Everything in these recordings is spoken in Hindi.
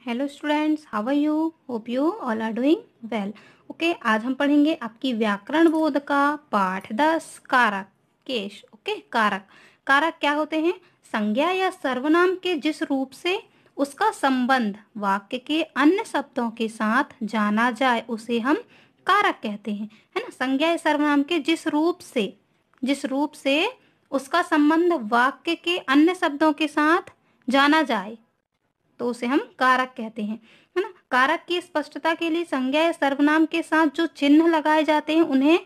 Hello students, how are you? Hope you all are doing well. Okay, आज हम पढ़ेंगे आपकी व्याकरण बोध का पाठ 10 कारक केश। ओके, कारक कारक क्या होते हैं? संज्ञा या सर्वनाम के जिस रूप से उसका संबंध वाक्य के अन्य शब्दों के साथ जाना जाए उसे हम कारक कहते हैं, है ना। संज्ञा या सर्वनाम के जिस रूप से उसका संबंध वाक्य के अन्य शब्दों के साथ जाना जाए तो उसे हम कारक कहते हैं, है ना। कारक की स्पष्टता के लिए संज्ञा या सर्वनाम के साथ जो चिन्ह लगाए जाते हैं उन्हें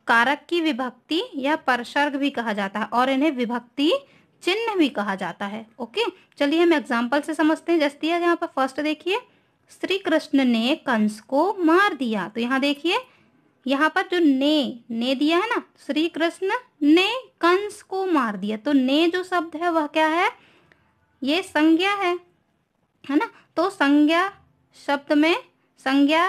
कारक की विभक्ति या परसर्ग भी कहा जाता है और इन्हें विभक्ति चिन्ह भी कहा जाता है। ओके, चलिए हम एग्जाम्पल से समझते हैं। जैसे दिया यहाँ पर फर्स्ट देखिए, श्री कृष्ण ने कंस को मार दिया। तो यहाँ देखिए, यहाँ पर जो ने दिया है ना, श्री कृष्ण ने कंस को मार दिया, तो ने जो शब्द है वह क्या है? ये संज्ञा है ना। तो संज्ञा शब्द में संज्ञा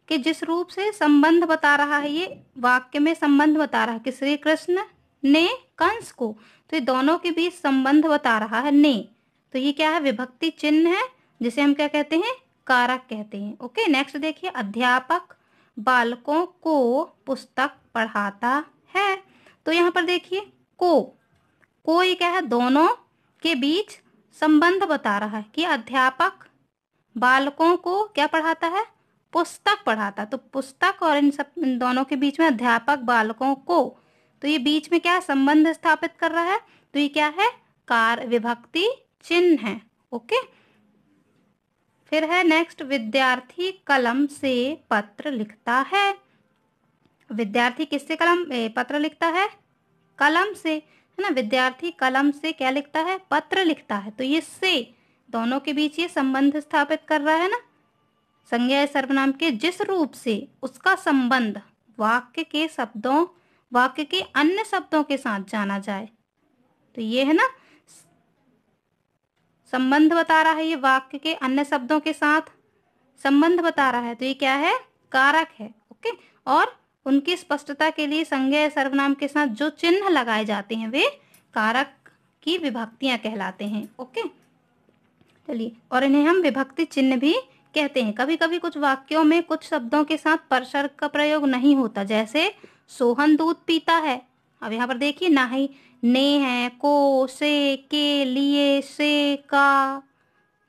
के जिस रूप से संबंध बता रहा है, ये वाक्य में संबंध बता रहा है कि श्री कृष्ण ने कंस को, तो ये दोनों के बीच संबंध बता रहा है ने। तो ये क्या है? विभक्ति चिन्ह है, जिसे हम क्या कहते हैं? कारक कहते हैं। ओके, नेक्स्ट देखिए, अध्यापक बालकों को पुस्तक पढ़ाता है। तो यहाँ पर देखिए, को ये क्या है? दोनों के बीच संबंध बता रहा है कि अध्यापक बालकों को क्या पढ़ाता है? पुस्तक पढ़ाता। तो पुस्तक और इन दोनों के बीच में अध्यापक बालकों को, तो ये बीच में क्या संबंध स्थापित कर रहा है? तो ये क्या है? कार विभक्ति चिन्ह है। ओके, फिर है नेक्स्ट, विद्यार्थी कलम से पत्र लिखता है। विद्यार्थी किससे पत्र लिखता है? कलम से, है ना। विद्यार्थी कलम से क्या लिखता है? पत्र लिखता है। तो ये से दोनों के बीच ये संबंध स्थापित कर रहा है ना। संज्ञा या सर्वनाम के जिस रूप से उसका संबंध वाक्य के अन्य शब्दों के साथ जाना जाए, तो ये है ना, संबंध बता रहा है। ये वाक्य के अन्य शब्दों के साथ संबंध बता रहा है, तो ये क्या है? कारक है। ओके, और उनकी स्पष्टता के लिए संज्ञा या सर्वनाम के साथ जो चिन्ह लगाए जाते हैं वे कारक की विभक्तियां कहलाते हैं। ओके, चलिए, और इन्हें हम विभक्ति चिन्ह भी कहते हैं। कभी कभी कुछ वाक्यों में कुछ शब्दों के साथ परसर्ग का प्रयोग नहीं होता, जैसे सोहन दूध पीता है। अब यहाँ पर देखिए, ना ही ने है, को, से, के, लिए, से, का,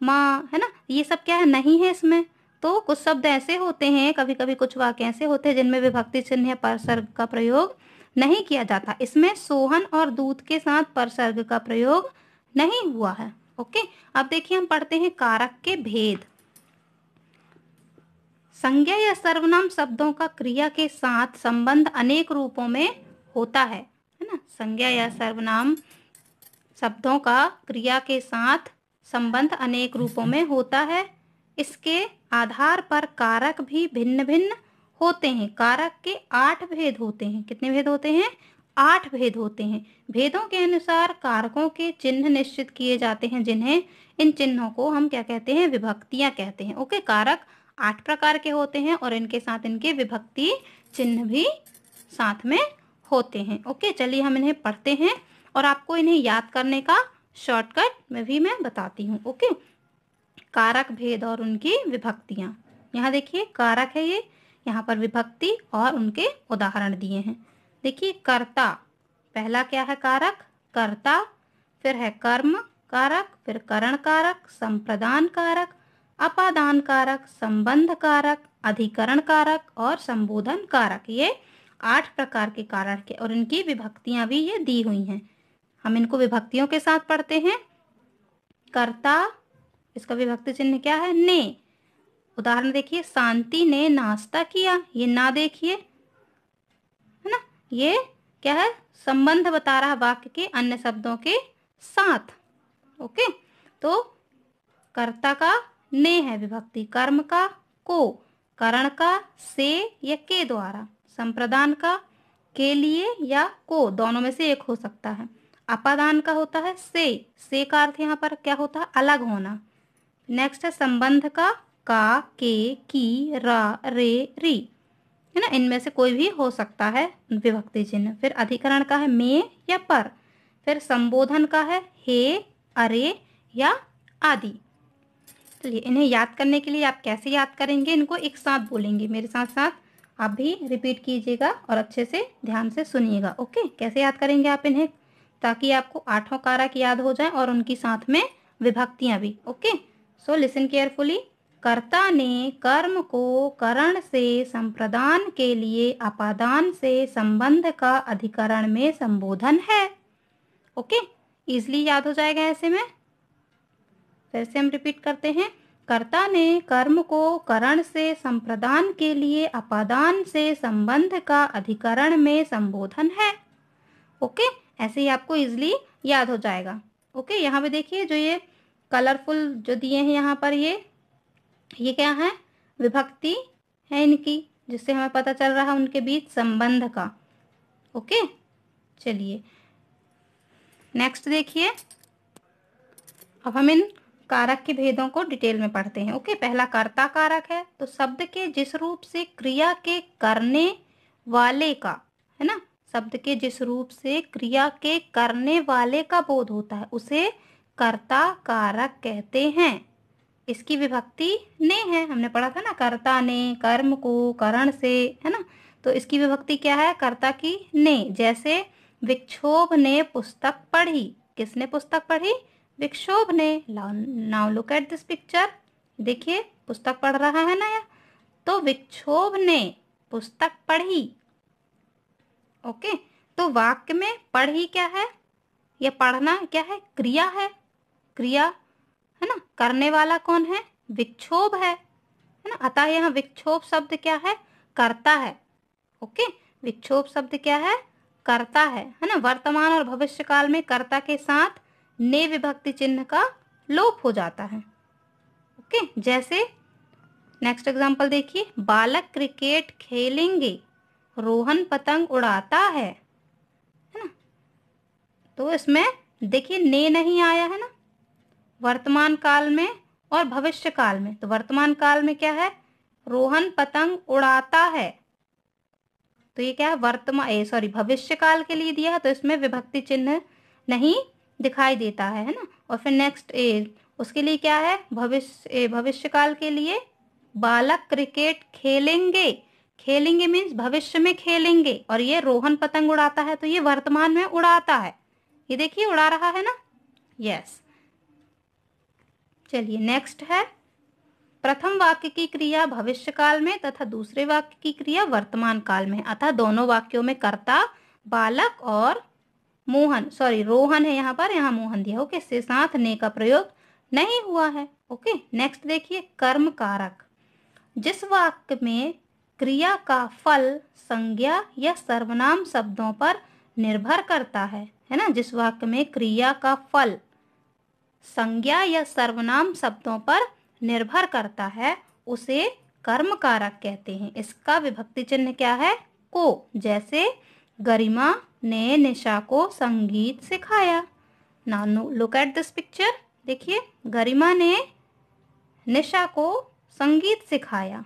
माँ, है ना, ये सब क्या है? नहीं है इसमें। तो कुछ शब्द ऐसे होते हैं, कभी कभी कुछ वाक्य ऐसे होते हैं जिनमें विभक्ति चिन्ह या परसर्ग का प्रयोग नहीं किया जाता। इसमें सोहन और दूध के साथ परसर्ग का प्रयोग नहीं हुआ है। ओके, अब देखिए, हम पढ़ते हैं कारक के भेद। संज्ञा या सर्वनाम शब्दों का क्रिया के साथ संबंध अनेक रूपों में होता है ना। संज्ञा या सर्वनाम शब्दों का क्रिया के साथ संबंध अनेक रूपों में होता है। इसके आधार पर कारक भी भिन्न भिन्न होते हैं। कारक के 8 भेद होते हैं। कितने भेद होते हैं? 8 भेद होते हैं। भेदों के अनुसार कारकों के चिन्ह निश्चित किए जाते हैं, जिन्हें इन चिन्हों को हम क्या कहते हैं? विभक्तियां कहते हैं। ओके, कारक 8 प्रकार के होते हैं और इनके साथ इनके विभक्ति चिन्ह भी साथ में होते हैं। ओके, चलिए हम इन्हें पढ़ते हैं और आपको इन्हें याद करने का शॉर्टकट में भी मैं बताती हूँ। ओके, कारक भेद और उनकी विभक्तियां। यहाँ देखिए, कारक है ये, यहाँ पर विभक्ति और उनके उदाहरण दिए हैं। देखिए, कर्ता, पहला क्या है? कारक कर्ता। फिर है कर्म कारक, फिर करण कारक, संप्रदान कारक, अपादान कारक, संबंध कारक, अधिकरण कारक और संबोधन कारक। ये 8 प्रकार के कारक के और इनकी विभक्तियां भी ये दी हुई हैं। हम इनको विभक्तियों के साथ पढ़ते हैं। कर्ता, इसका विभक्ति चिन्ह क्या है? ने। उदाहरण देखिए, शांति ने नाश्ता किया। ये ना देखिए, है ना, ये क्या है? संबंध बता रहा है वाक्य के अन्य शब्दों के साथ। ओके, तो कर्ता का ने है विभक्ति, कर्म का को, करण का से या के द्वारा, संप्रदान का के लिए या को, दोनों में से एक हो सकता है। अपादान का होता है से का अर्थ यहाँ पर क्या होता है? अलग होना। नेक्स्ट है संबंध का, के, की, रा, रे, री, है ना, इनमें से कोई भी हो सकता है विभक्ति चिन्ह। फिर अधिकरण का है में या पर। फिर संबोधन का है हे, अरे या आदि। चलिए, इन्हें याद करने के लिए आप कैसे याद करेंगे, इनको एक साथ बोलेंगे मेरे साथ साथ, आप भी रिपीट कीजिएगा और अच्छे से ध्यान से सुनिएगा। ओके, कैसे याद करेंगे आप इन्हें, ताकि आपको आठों कारक याद हो जाए और उनकी साथ में विभक्तियां भी। Okay, so listen carefully. कर्ता ने कर्म को करण से संप्रदान के लिए अपादान से संबंध का अधिकरण में संबोधन है। ओके, इजली याद हो जाएगा ऐसे में। फिर से हम रिपीट करते हैं। कर्ता ने कर्म को करण से संप्रदान के लिए अपादान से संबंध का अधिकरण में संबोधन है। ओके, ऐसे ही आपको इजली याद हो जाएगा। ओके, यहाँ पे देखिए जो ये कलरफुल जो दिए हैं यहाँ पर, ये क्या है, विभक्ति है इनकी, जिससे हमें पता चल रहा है उनके बीच संबंध का। ओके, चलिए नेक्स्ट देखिए। अब हम इन कारक के भेदों को डिटेल में पढ़ते हैं। ओके, पहला कर्ता कारक है, तो शब्द के जिस रूप से क्रिया के करने वाले का, है ना, शब्द के जिस रूप से क्रिया के करने वाले का बोध होता है उसे कर्ता कारक कहते हैं। इसकी विभक्ति ने है, हमने पढ़ा था ना, कर्ता ने कर्म को करण से, है ना, तो इसकी विभक्ति क्या है, कर्ता की ने। जैसे विक्षोभ ने पुस्तक पढ़ी, किसने पुस्तक पढ़ी, विक्षोभ ने। Now look at this picture, देखिए पुस्तक पढ़ रहा है ना, तो विक्षोभ ने पुस्तक पढ़ी। ओके, तो वाक्य में पढ़ी क्या है, ये पढ़ना क्या है, क्रिया है, क्रिया है ना, करने वाला कौन है, विक्षोभ है ना। अतः यहाँ विक्षोभ शब्द क्या है, कर्ता है। ओके, विक्षोभ शब्द क्या है, कर्ता है ना। वर्तमान और भविष्य काल में कर्ता के साथ ने विभक्ति चिन्ह का लोप हो जाता है। ओके, जैसे नेक्स्ट एग्जांपल देखिए। बालक क्रिकेट खेलेंगे, रोहन पतंग उड़ाता है ना। तो इसमें देखिए ने नहीं आया है ना, वर्तमान काल में और भविष्य काल में। तो वर्तमान काल में क्या है, रोहन पतंग उड़ाता है, तो ये क्या है, भविष्य काल के लिए दिया है, तो इसमें विभक्ति चिन्ह नहीं दिखाई देता है ना। और फिर नेक्स्ट उसके लिए क्या है, भविष्य काल के लिए बालक क्रिकेट खेलेंगे, खेलेंगे मीन्स भविष्य में खेलेंगे, और ये रोहन पतंग उड़ाता है, तो ये वर्तमान में उड़ाता है, ये देखिए उड़ा रहा है ना। यस, चलिए नेक्स्ट है। प्रथम वाक्य की क्रिया भविष्य काल में तथा दूसरे वाक्य की क्रिया वर्तमान काल में, अतः दोनों वाक्यों में कर्ता बालक और रोहन है यहाँ पर, यहाँ मोहन दिया। ओके, से साथ ने का प्रयोग नहीं हुआ है। ओके, नेक्स्ट देखिए। कर्म कारक, जिस वाक्य में क्रिया का फल संज्ञा या सर्वनाम शब्दों पर निर्भर करता है ना, जिस वाक्य में क्रिया का फल संज्ञा या सर्वनाम शब्दों पर निर्भर करता है उसे कर्म कारक कहते हैं। इसका विभक्ति चिन्ह क्या है, को। जैसे गरिमा ने निशा को संगीत सिखाया। Now look at this picture, देखिए गरिमा ने निशा को संगीत सिखाया,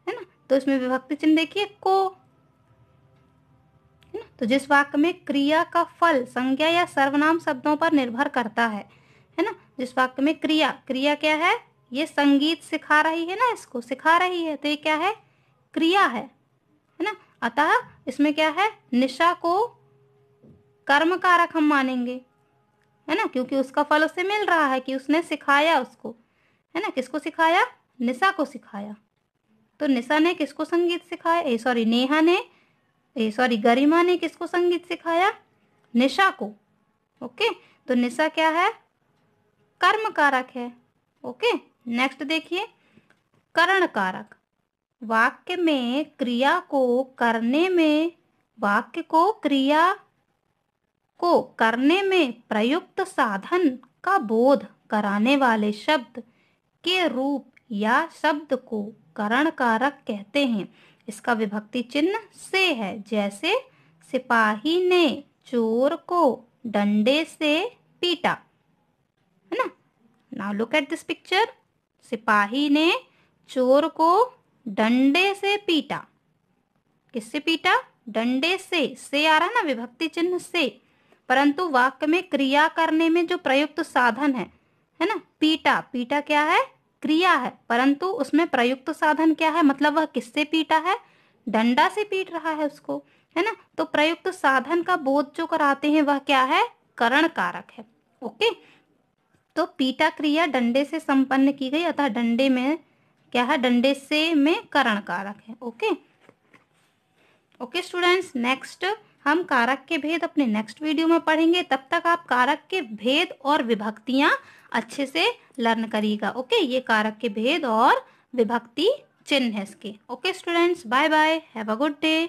है ना, तो इसमें विभक्ति चिन्ह देखिए को, है ना। तो जिस वाक्य में क्रिया का फल संज्ञा या सर्वनाम शब्दों पर निर्भर करता है ना, जिस वाक्य में क्रिया क्या है, ये संगीत सिखा रही है ना, इसको सिखा रही है, तो ये क्या है, क्रिया है ना। अतः इसमें क्या है, निशा को कर्म कारक हम मानेंगे, है ना, क्योंकि उसका फल उसे मिल रहा है कि उसने सिखाया उसको, है ना। किसको सिखाया, निशा को सिखाया। तो निशा ने किसको संगीत सिखाया, गरिमा ने किसको संगीत सिखाया, निशा को। ओके, तो निशा क्या है, कर्म कारक है। ओके, नेक्स्ट देखिए। करण कारक, वाक्य में क्रिया को करने में, वाक्य को क्रिया को करने में प्रयुक्त साधन का बोध कराने वाले शब्द के रूप या शब्द को करण कारक कहते हैं। इसका विभक्ति चिन्ह से है। जैसे सिपाही ने चोर को डंडे से पीटा, है ना। Now look at this picture, सिपाही ने चोर को डंडे से पीटा, किससे पीटा, डंडे से आ रहा है ना विभक्ति चिन्ह से, परंतु वाक्य में क्रिया करने में जो प्रयुक्त साधन है है ना। पीटा, पीटा क्या है, क्रिया है, परंतु उसमें प्रयुक्त साधन क्या है, मतलब वह किससे पीटा है, डंडा से पीट रहा है उसको, है ना। तो प्रयुक्त साधन का बोध जो कराते हैं वह क्या है, करण कारक है। ओके, तो पीटा क्रिया डंडे से संपन्न की गई, अतः डंडे में क्या है, डंडे से में करण कारक है। ओके ओके स्टूडेंट्स, नेक्स्ट हम कारक के भेद अपने नेक्स्ट वीडियो में पढ़ेंगे। तब तक आप कारक के भेद और विभक्तियां अच्छे से लर्न करिएगा। ओके, ये कारक के भेद और विभक्ति चिन्ह है इसके। Okay students, bye bye, have a good day.